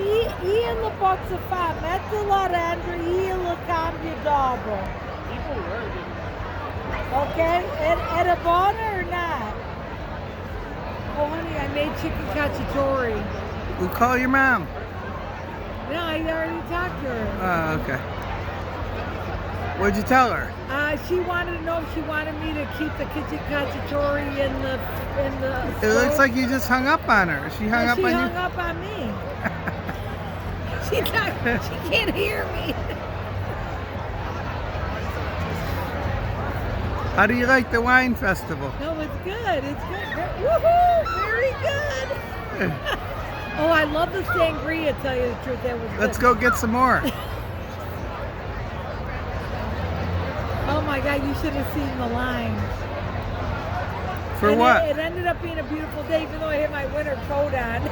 io lo posso fare, mettilo dentro, io lo cambio dopo. Okay? Era buono or not? Oh, honey, I made chicken cacciatore. We'll call your mom. No, I already talked to her. Oh, okay. What'd you tell her? She wanted to know if she wanted me to keep the chicken cacciatore in the It looks like you just hung up on her. She hung up on you? She hung up on me. She can't hear me. How do you like the wine festival? No, it's good. It's good. Woohoo! Very good. Oh, I love the sangria, tell you the truth. That was good. Let's go get some more. Oh my God, you should have seen the line. For what? It ended up being a beautiful day, even though I had my winter coat on.